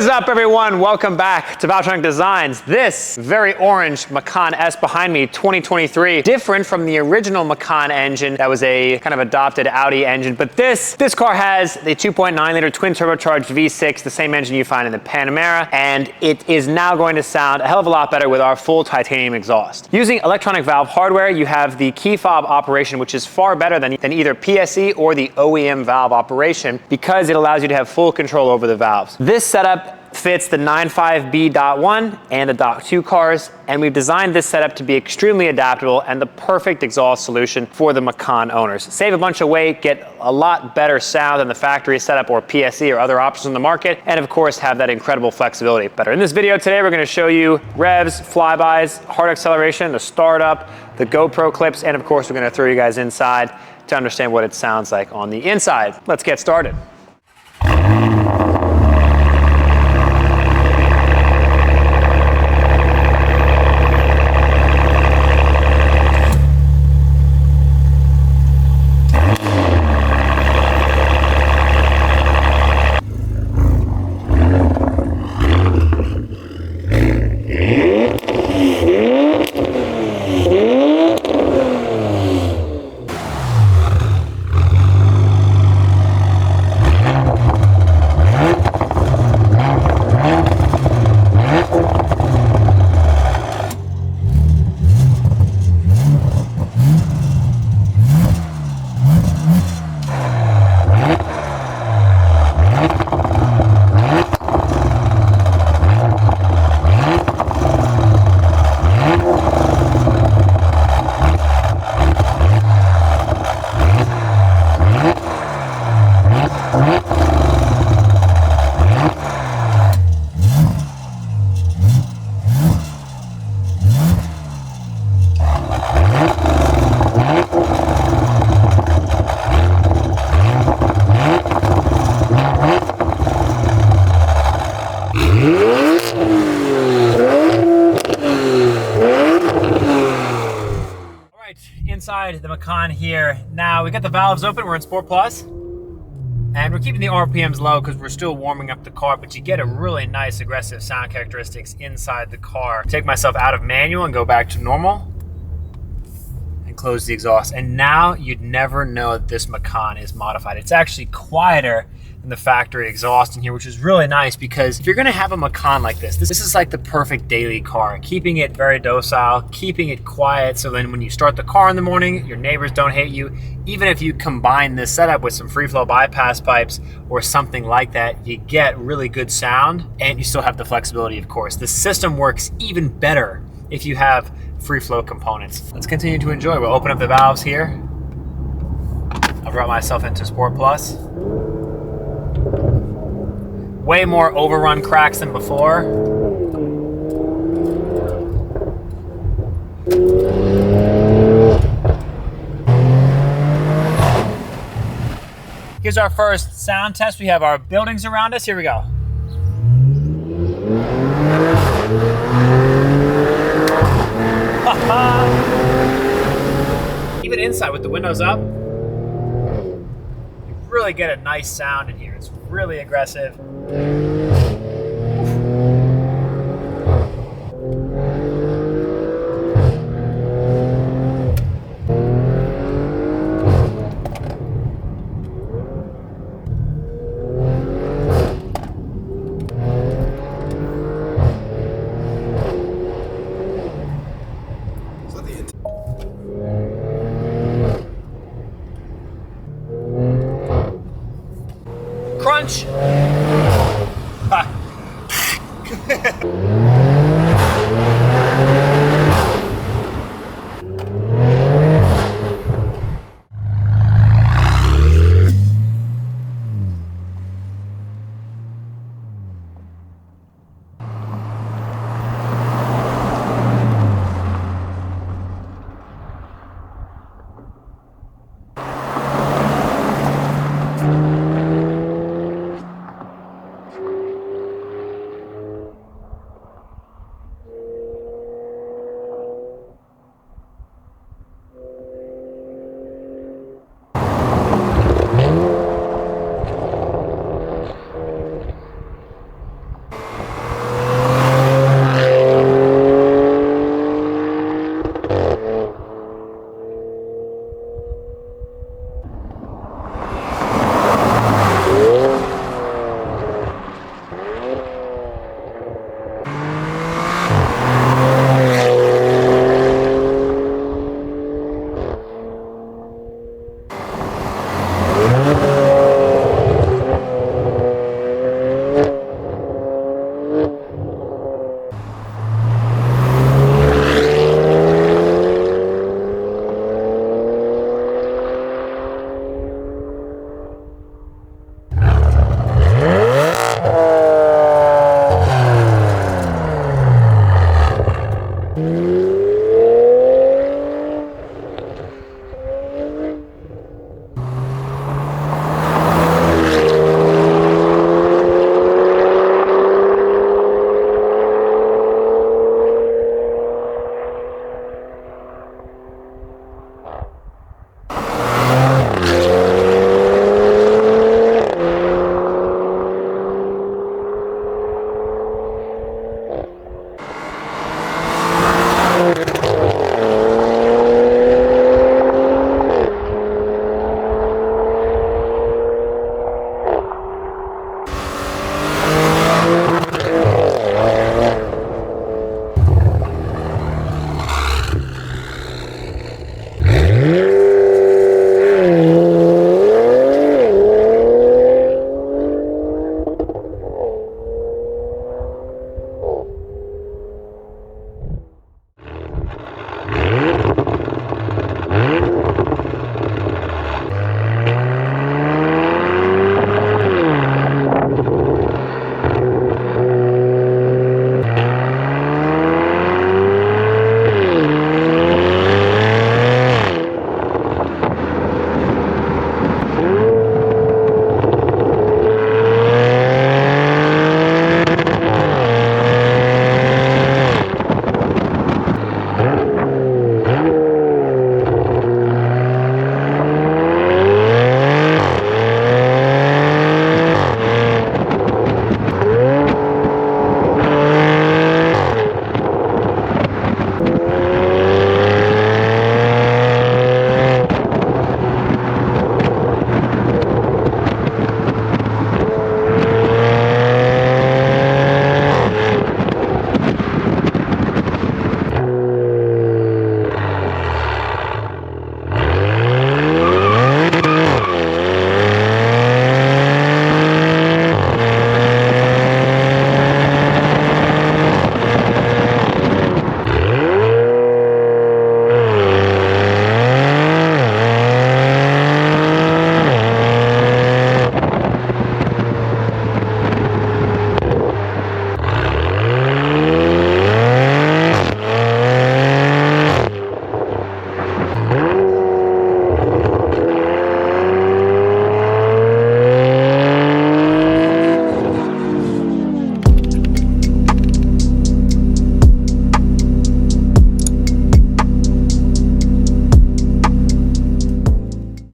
is up, everyone? Welcome back to Valtronic Designs. This very orange Macan S behind me, 2023, different from the original Macan engine that was a kind of adopted Audi engine, but this car has the 2.9 liter twin turbocharged V6, the same engine you find in the Panamera, and it is now going to sound a hell of a lot better with our full titanium exhaust. Using electronic valve hardware, you have the key fob operation, which is far better than either PSE or the OEM valve operation because it allows you to have full control over the valves. This setup fits the 95B.1 and the .2 cars, and we've designed this setup to be extremely adaptable and the perfect exhaust solution for the Macan owners. Save a bunch of weight, get a lot better sound than the factory setup or PSE or other options in the market, and of course have that incredible flexibility. Better. In this video today, we're going to show you revs, flybys, hard acceleration, the startup, the GoPro clips, and of course we're going to throw you guys inside to understand what it sounds like on the inside. Let's get started. Inside the Macan here. Now we got the valves open, we're in Sport Plus, and we're keeping the RPMs low because we're still warming up the car, but you get a really nice aggressive sound characteristics inside the car. Take myself out of manual and go back to normal and close the exhaust. And now you'd never know that this Macan is modified. It's actually quieter than the factory exhaust in here, which is really nice because if you're gonna have a Macan like this is like the perfect daily car. Keeping it very docile, keeping it quiet, so then when you start the car in the morning, your neighbors don't hate you. Even if you combine this setup with some free flow bypass pipes or something like that, you get really good sound and you still have the flexibility, of course. The system works even better if you have free flow components. Let's continue to enjoy. We'll open up the valves here. I've brought myself into Sport Plus. Way more overrun cracks than before. Here's our first sound test. We have our buildings around us. Here we go. Even inside with the windows up, you really get a nice sound in here. It's really aggressive. Crunch.